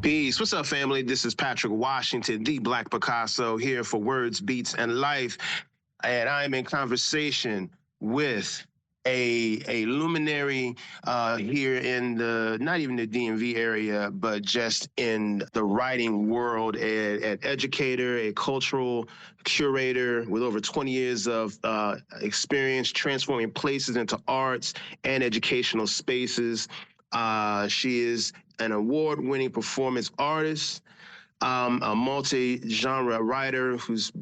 Peace. What's up, family? This is Patrick Washington, the Black Picasso, here for Words, Beats, and Life. And I'm in conversation with a luminary here in the, not even the DMV area, but just in the writing world, an educator, a cultural curator with over 20 years of experience transforming places into arts and educational spaces. She is an award-winning performance artist, a multi-genre writer who's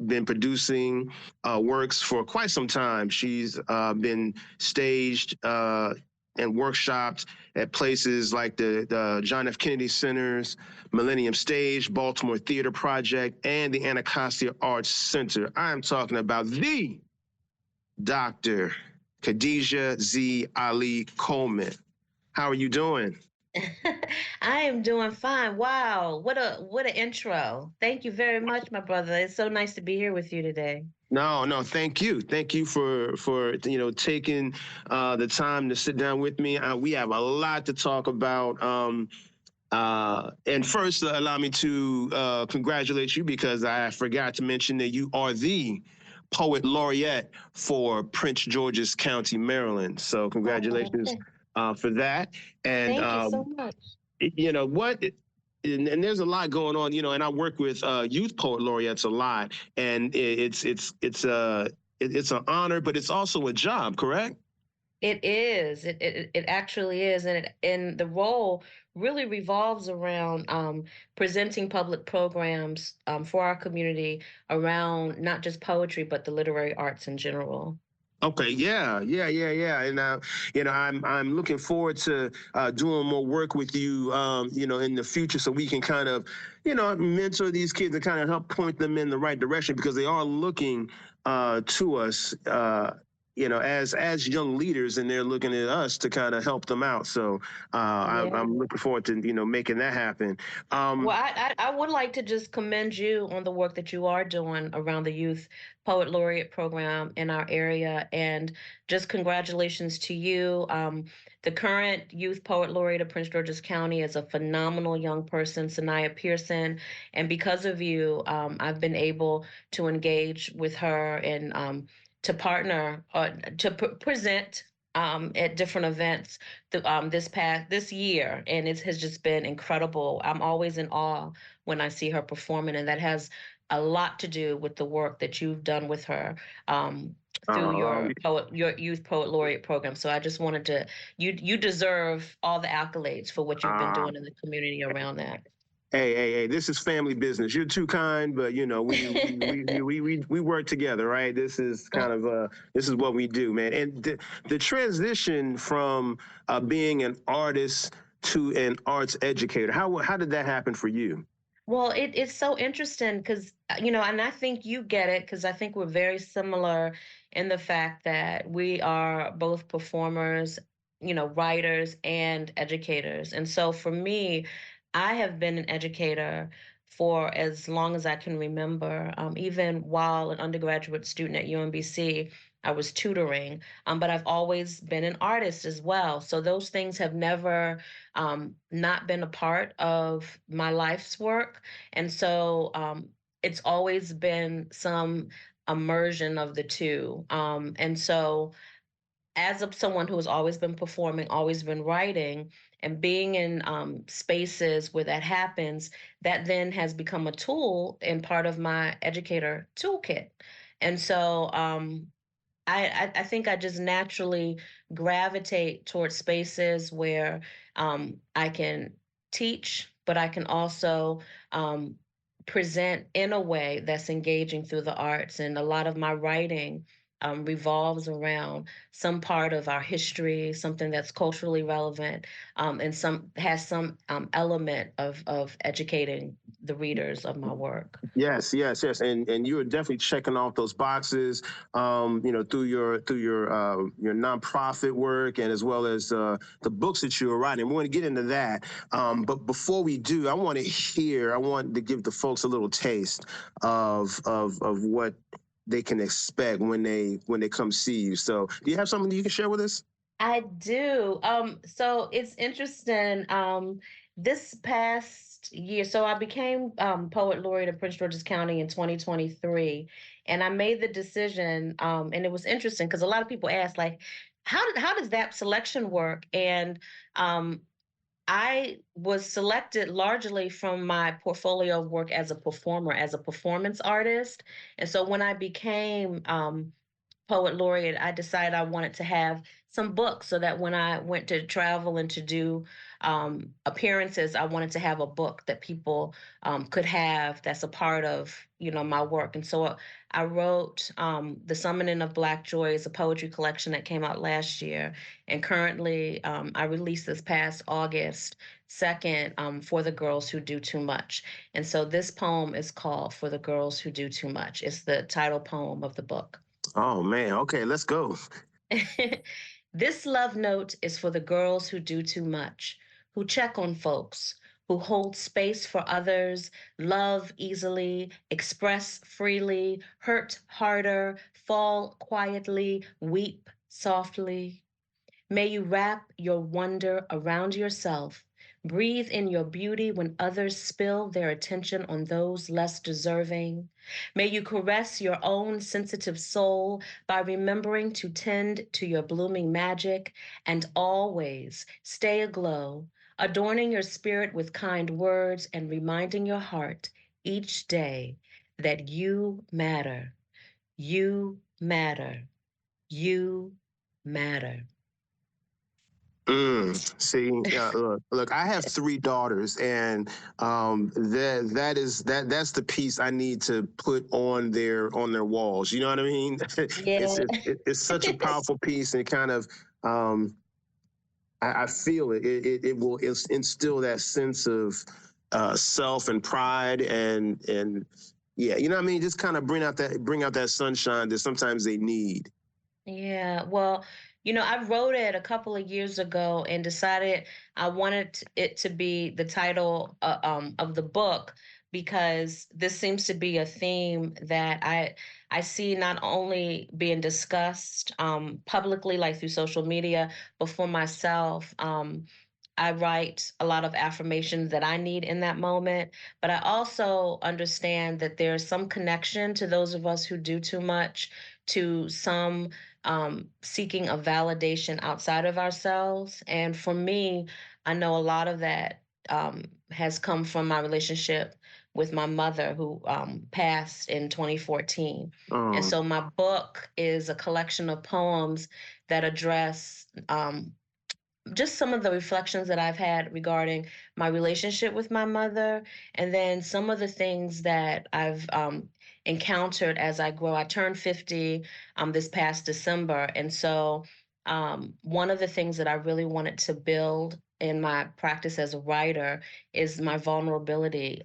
been producing works for quite some time. She's been staged and workshopped at places like the John F. Kennedy Center's Millennium Stage, Baltimore Theater Project, and the Anacostia Arts Center. I am talking about the Dr. Khadijah Z. Ali-Coleman. How are you doing? I am doing fine. Wow, what an intro. Thank you very much, my brother. It's so nice to be here with you today. No, thank you. Thank you for taking the time to sit down with me. We have a lot to talk about. And first, allow me to congratulate you because I forgot to mention that you are the Poet Laureate for Prince George's County, Maryland. So congratulations. For that. And thank you so much. You know what? And there's a lot going on, and I work with Youth Poet Laureates a lot, and it's an honor, but it's also a job, correct? It is. It actually is, and the role really revolves around presenting public programs for our community around not just poetry but the literary arts in general. Okay, yeah, and I'm looking forward to doing more work with you, in the future, so we can kind of, mentor these kids and kind of help point them in the right direction because they are looking to us, as young leaders, and they're looking at us to kind of help them out. So I'm looking forward to making that happen. Well, I would like to just commend you on the work that you are doing around the Youth Poet Laureate program in our area, and just congratulations to you. The current Youth Poet Laureate of Prince George's County is a phenomenal young person, Sanaya Pearson, and because of you, I've been able to engage with her and to partner, to present at different events this year, and it has just been incredible. I'm always in awe when I see her performing, and that has a lot to do with the work that you've done with her through your Youth Poet Laureate program. So I just wanted to, you deserve all the accolades for what you've been doing in the community around that. Hey, this is family business. You're too kind, but we work together, right? This is kind of this is what we do, man. And the transition from being an artist to an arts educator, how did that happen for you? Well, it's so interesting because, and I think you get it because I think we're very similar in the fact that we are both performers, writers and educators. And so for me, I have been an educator for as long as I can remember. Even while an undergraduate student at UMBC, I was tutoring, but I've always been an artist as well. So those things have never not been a part of my life's work. And so it's always been some immersion of the two. And so as someone who has always been performing, always been writing, and being in spaces where that happens, that then has become a tool and part of my educator toolkit. And so I think I just naturally gravitate towards spaces where I can teach, but I can also present in a way that's engaging through the arts. And a lot of my writing revolves around some part of our history, something that's culturally relevant, and has some element of educating the readers of my work. Yes, and you are definitely checking off those boxes, through your nonprofit work and as well as the books that you are writing. We want to get into that, but before we do, I want to give the folks a little taste of what they can expect when they come see you. So do you have something you can share with us? I do. So it's interesting. This past year, so I became poet laureate of Prince George's County in 2023, and I made the decision. And it was interesting because a lot of people ask, like, how does that selection work? And um, I was selected largely from my portfolio of work as a performer, as a performance artist. And so when I became poet laureate, I decided I wanted to have some books so that when I went to travel and to do appearances, I wanted to have a book that people could have that's a part of, my work. And so I wrote The Summoning of Black Joys, a poetry collection that came out last year. And currently, I released this past August 2nd, For the Girls Who Do Too Much. And so this poem is called For the Girls Who Do Too Much. It's the title poem of the book. Oh man, okay, let's go. This love note is for the girls who do too much, who check on folks, who hold space for others, love easily, express freely, hurt harder, fall quietly, weep softly. May you wrap your wonder around yourself. Breathe in your beauty when others spill their attention on those less deserving. May you caress your own sensitive soul by remembering to tend to your blooming magic and always stay aglow, adorning your spirit with kind words and reminding your heart each day that you matter, you matter, you matter. See, look, I have three daughters, and that's the piece I need to put on their walls. You know what I mean? Yeah. It's such a powerful piece, and kind of I feel it. It will instill that sense of self and pride, and yeah, you know what I mean. Just kind of bring out that sunshine that sometimes they need. Yeah, well, I wrote it a couple of years ago and decided I wanted it to be the title of the book because this seems to be a theme that I see not only being discussed publicly, like through social media, but for myself. I write a lot of affirmations that I need in that moment, but I also understand that there's some connection to those of us who do too much, to some seeking a validation outside of ourselves. And for me, I know a lot of that has come from my relationship with my mother, who passed in 2014. And Um, so my book is a collection of poems that address just some of the reflections that I've had regarding my relationship with my mother, and then some of the things that I've encountered as I grow. I turned 50 this past December, and so one of the things that I really wanted to build in my practice as a writer is my vulnerability.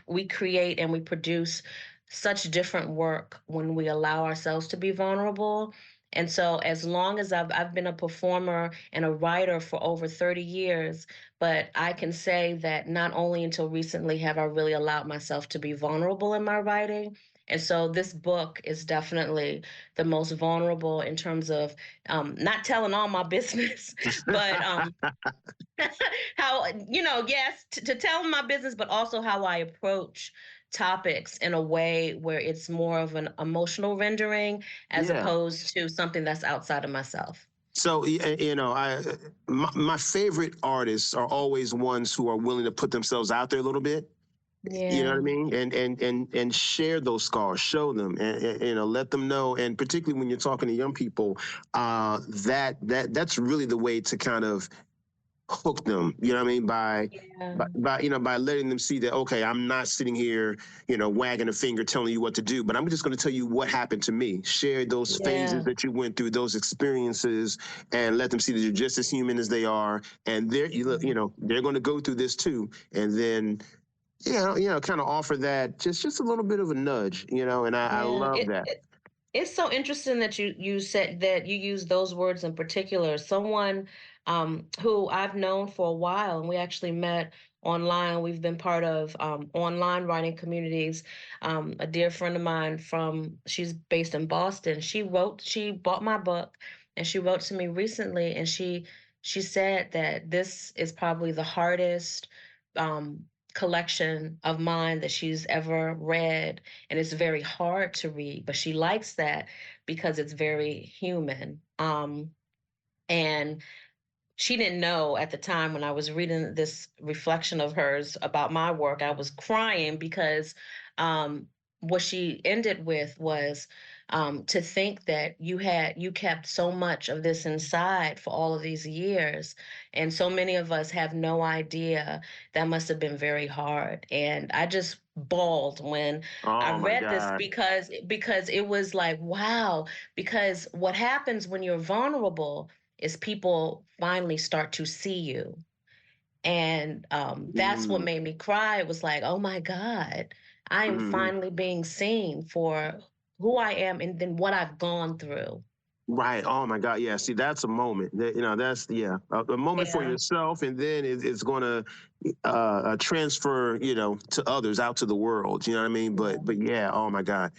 We create and we produce such different work when we allow ourselves to be vulnerable. And so, as long as I've been a performer and a writer for over 30 years, but I can say that not only until recently have I really allowed myself to be vulnerable in my writing. And so, this book is definitely the most vulnerable in terms of not telling all my business, but how, yes, to tell my business, but also how I approach topics in a way where it's more of an emotional rendering as yeah. opposed to something that's outside of myself. So my favorite artists are always ones who are willing to put themselves out there a little bit. You know what I Yeah. mean? And share those scars, show them, and let them know. And particularly when you're talking to young people, that's really the way to kind of hook them. You know what I mean? By Yeah. by, by by letting them see that, okay, I'm not sitting here, wagging a finger telling you what to do, but I'm just going to tell you what happened to me. Share those phases Yeah. that you went through, those experiences, and let them see that you're just as human as they are, and they're going to go through this too, and then kind of offer that just a little bit of a nudge, and I Yeah. love that. It's so interesting that you said that you use those words in particular. Someone who I've known for a while, and we actually met online. We've been part of online writing communities. A dear friend of mine she's based in Boston. She bought my book, and she wrote to me recently, and she said that this is probably the hardest. um, collection of mine that she's ever read, and it's very hard to read, but she likes that because it's very human. And she didn't know at the time when I was reading this reflection of hers about my work, I was crying because um, what she ended with was to think that you kept so much of this inside for all of these years, and so many of us have no idea. That must have been very hard, and I just bawled when I Oh my read this God. because it was like, wow. Because what happens when you're vulnerable is people finally start to see you. And that's what Mm, made me cry. It was like, oh my God, I am mhm. finally being seen for who I am and then what I've gone through. Right. Oh my God. Yeah. See, that's a moment. That's a moment for Yeah. yourself, and then it's going to transfer, to others, out to the world. You know what I mean? But yeah. Oh my God.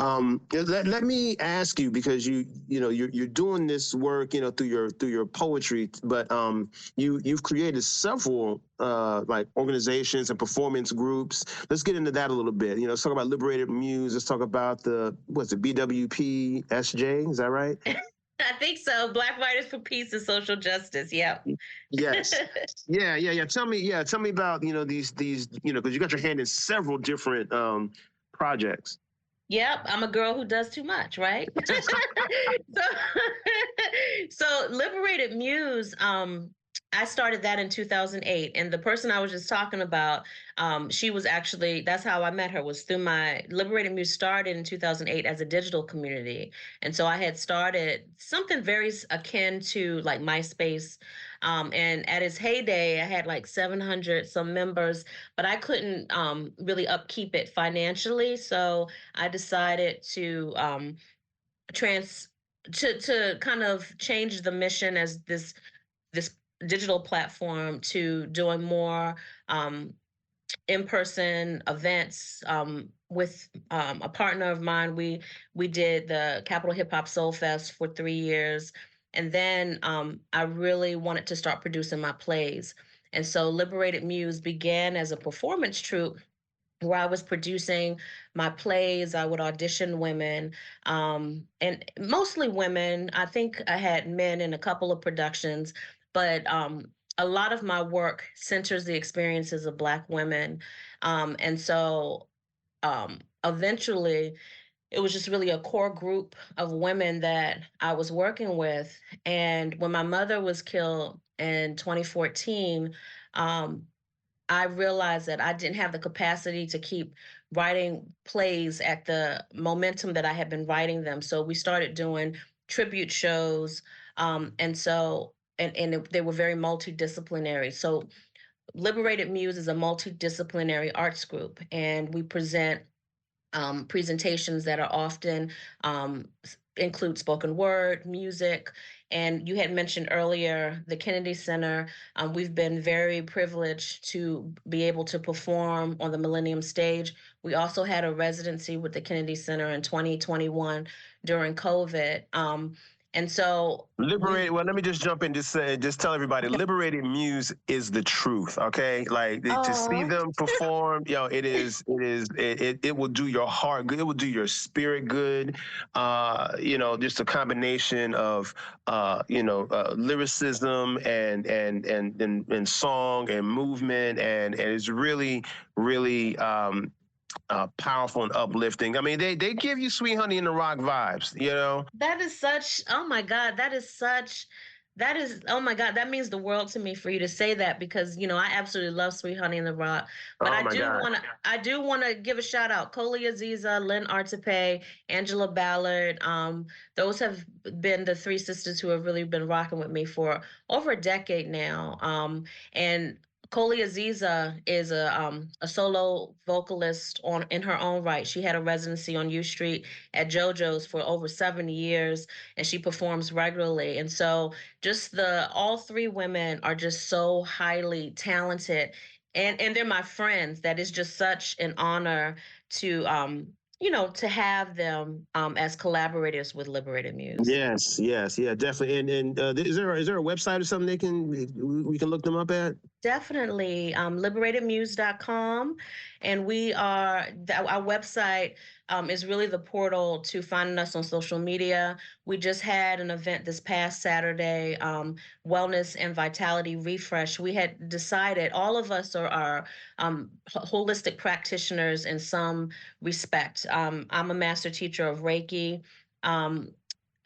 Let me ask you, because you're doing this work, through your poetry, but you've created several like organizations and performance groups. Let's get into that a little bit. Let's talk about Liberated Muse. Let's talk about what's it, BWPSJ? Is that right? I think so. Black Writers for Peace and Social Justice. Yep. Yes. Yeah. Tell me about these because you got your hand in several different projects. Yep, I'm a girl who does too much, right? so, so Liberated Muse, I started that in 2008, and the person I was just talking about, she was actually, that's how I met her, was through my Liberated Muse started in 2008 as a digital community, and so I had started something very akin to like MySpace. And at its heyday, I had like 700 some members, but I couldn't really upkeep it financially. So I decided to trans to kind of change the mission as this digital platform to doing more in-person events with a partner of mine. We did the Capitol Hip Hop Soul Fest for 3 years, and then I really wanted to start producing my plays. And so Liberated Muse began as a performance troupe where I was producing my plays. I would audition women, and mostly women. I think I had men in a couple of productions, but a lot of my work centers the experiences of Black women. And so eventually, it was just really a core group of women that I was working with. And when my mother was killed in 2014, um, I realized that I didn't have the capacity to keep writing plays at the momentum that I had been writing them. So we started doing tribute shows. They were very multidisciplinary. So Liberated Muse is a multidisciplinary arts group, and we present presentations that are often include spoken word, music. And you had mentioned earlier the Kennedy Center. We've been very privileged to be able to perform on the Millennium Stage. We also had a residency with the Kennedy Center in 2021 during COVID. And so we, Liberated. Well, let me just jump in. Just tell everybody, okay. Liberated Muse is the truth. Okay, like to see Oh, them perform, it will do your heart good. It will do your spirit good. Just a combination of lyricism and song and movement, and it's really, really powerful and uplifting. I mean, they give you Sweet Honey in the Rock vibes. that is such, oh my God, that is, oh my God, that means the world to me for you to say that because, I absolutely love Sweet Honey in the Rock. But Oh my God. I do want to give a shout out. Koli Aziza, Lynn Artepe, Angela Ballard. Those have been the three sisters who have really been rocking with me for over a decade now. And Koli Aziza is a solo vocalist in her own right. She had a residency on U Street at JoJo's for over 7 years, and she performs regularly. And so, just the all three women are just so highly talented, and they're my friends. That is just such an honor to to have them as collaborators with Liberated Muse. Yes, yeah, definitely. And is there a website or something we can look them up at? Definitely. Liberatedmuse.com. And our website is really the portal to finding us on social media. We just had an event this past Saturday, Wellness and Vitality Refresh. We had decided all of us are holistic practitioners in some respect. I'm a master teacher of Reiki. Um,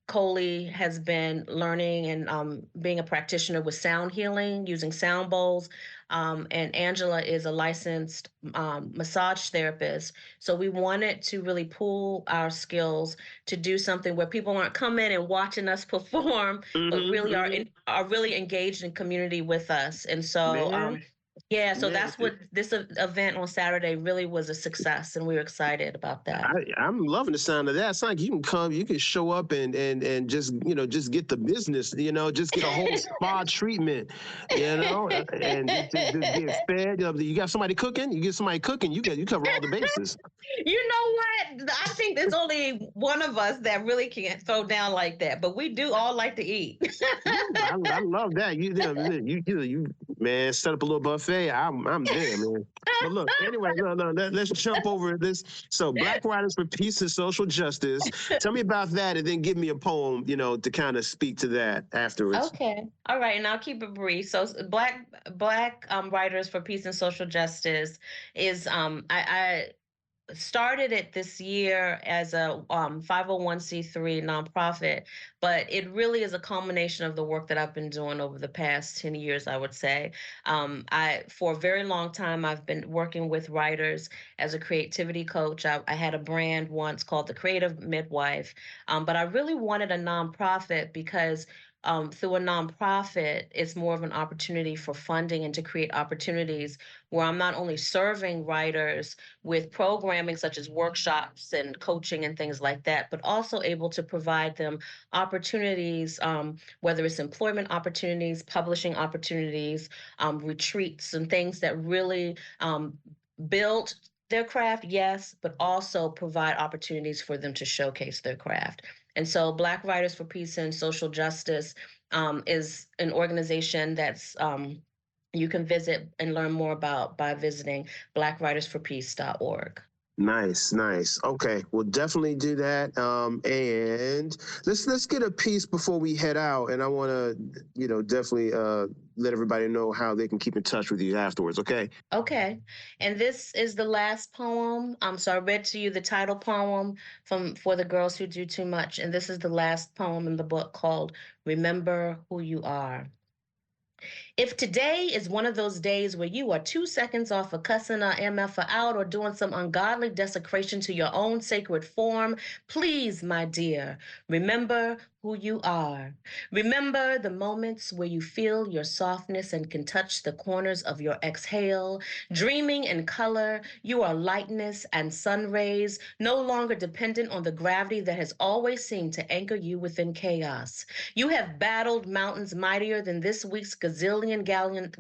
Coley has been learning and being a practitioner with sound healing using sound bowls. And Angela is a licensed massage therapist. So we wanted to really pool our skills to do something where people aren't coming and watching us perform, but Mm-hmm, really mm-hmm. are really engaged in community with us. And so Man, yeah, so man. that's what this event on Saturday really was a success, and we were excited about that. I'm loving the sound of that. It's like you can come, you can show up and just just get the business, just get a whole spa treatment, and just get fed. You got somebody cooking, you get somebody cooking, you cover all the bases. You know what? I think there's only one of us that really can't throw down like that, but we do all like to eat. I love that. You man, set up a little buffet. I'm there, man. But look, anyway, no, let's jump over this. So, Black Writers for Peace and Social Justice. Tell me about that, and then give me a poem, to kind of speak to that afterwards. Okay. All right, and I'll keep it brief. So Black Writers for Peace and Social Justice is I started it this year as a 501c3 nonprofit, but it really is a culmination of the work that I've been doing over the past 10 years, I would say. For a very long time, I've been working with writers as a creativity coach. I had a brand once called The Creative Midwife, but I really wanted a nonprofit because through a nonprofit, it's more of an opportunity for funding and to create opportunities where I'm not only serving writers with programming such as workshops and coaching and things like that, but also able to provide them opportunities, whether it's employment opportunities, publishing opportunities, retreats, and things that really build their craft, yes, but also provide opportunities for them to showcase their craft. And so, Black Writers for Peace and Social Justice is an organization that's you can visit and learn more about by visiting blackwritersforpeace.org. Nice, nice. Okay, we'll definitely do that. And let's get a piece before we head out. And I want to, definitely let everybody know how they can keep in touch with you afterwards. Okay. Okay, and this is the last poem. So I read to you the title poem from For the Girls Who Do Too Much, and this is the last poem in the book called Remember Who You Are. If today is one of those days where you are 2 seconds off of cussing a MF out or doing some ungodly desecration to your own sacred form, please, my dear, remember who you are. Remember the moments where you feel your softness and can touch the corners of your exhale. Dreaming in color, you are lightness and sun rays, no longer dependent on the gravity that has always seemed to anchor you within chaos. You have battled mountains mightier than this week's gazillion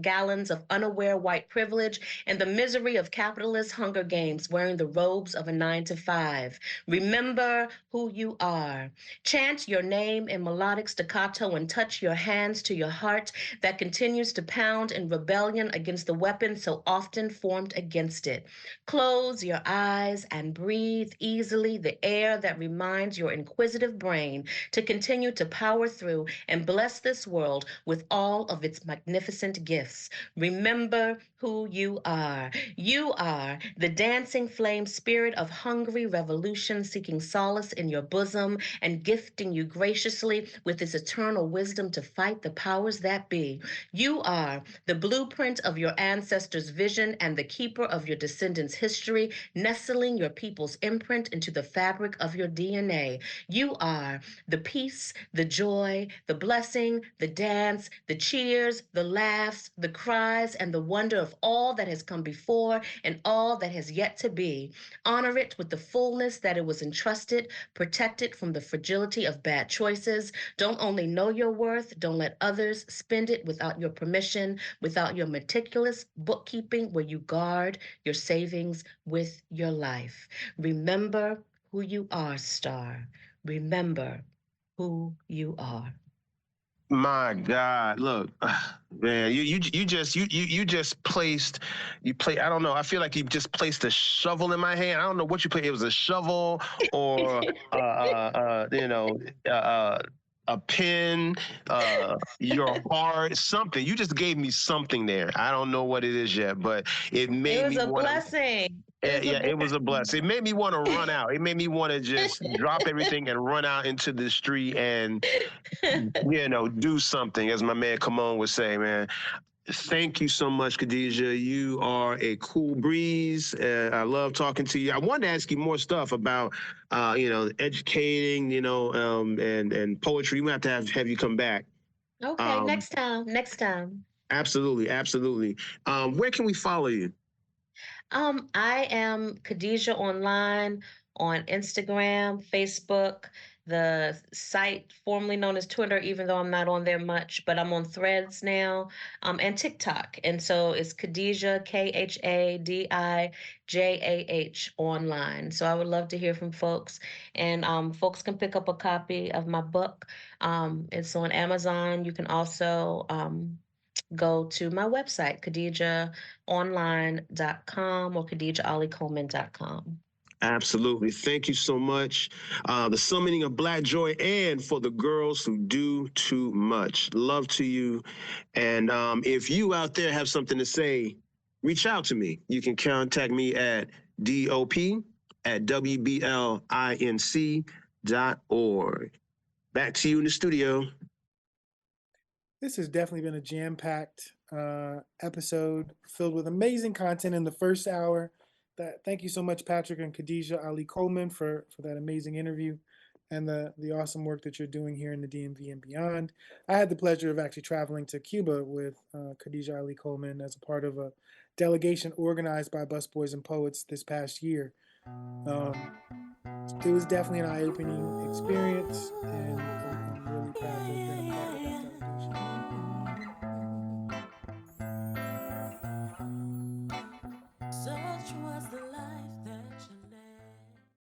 gallons of unaware white privilege and the misery of capitalist hunger games wearing the robes of a 9 to 5. Remember who you are. Chant your name in melodic staccato and touch your hands to your heart that continues to pound in rebellion against the weapon so often formed against it. Close your eyes and breathe easily the air that reminds your inquisitive brain to continue to power through and bless this world with all of its magnificent gifts. Remember who you are. You are the dancing flame spirit of hungry revolution seeking solace in your bosom and gifting you graciously with its eternal wisdom to fight the powers that be. You are the blueprint of your ancestors' vision and the keeper of your descendants' history, nestling your people's imprint into the fabric of your DNA. You are the peace, the joy, the blessing, the dance, the cheers, the laughs, the cries, and the wonder of all that has come before and all that has yet to be. Honor it with the fullness that it was entrusted, protect it from the fragility of bad choices. Don't only know your worth, don't let others spend it without your permission, without your meticulous bookkeeping where you guard your savings with your life. Remember who you are, star. Remember who you are. My God, look, man, you just placed I don't know. I feel like you just placed a shovel in my hand. I don't know what you put. It was a shovel or uh, uh, a pin, your heart, something. You just gave me something there. I don't know what it is yet, but it It made was me a want to. blessing. It Yeah, was a yeah, it was a blessing. It made me want to run out. It made me want to just drop everything and run out into the street and do something, as my man Kamon would say, man. Thank you so much, Khadijah. You are a cool breeze. I love talking to you. I wanted to ask you more stuff about, educating, and poetry. We have to have you come back. Okay, Um, next time. Next time. absolutely, absolutely. Where can we follow you? I am Khadijah online on Instagram, Facebook, the site formerly known as Twitter, even though I'm not on there much, but I'm on Threads now, and TikTok. And so it's Khadijah, Khadijah online. So I would love to hear from folks. And folks can pick up a copy of my book. It's on Amazon. You can also go to my website, khadijaonline.com or khadijahalicoleman.com. Absolutely. Thank you so much. The summoning of Black Joy and for the girls who do too much. Love to you. And if you out there have something to say, reach out to me. You can contact me at dop@wblinc.org. Back to you in the studio. This has definitely been a jam-packed episode filled with amazing content in the first hour. Thank you so much, Patrick and Khadijah Ali-Coleman, for that amazing interview and the awesome work that you're doing here in the DMV and beyond. I had the pleasure of actually traveling to Cuba with Khadijah Ali-Coleman as a part of a delegation organized by Busboys and Poets this past year. It was definitely an eye-opening experience, and I'm really proud to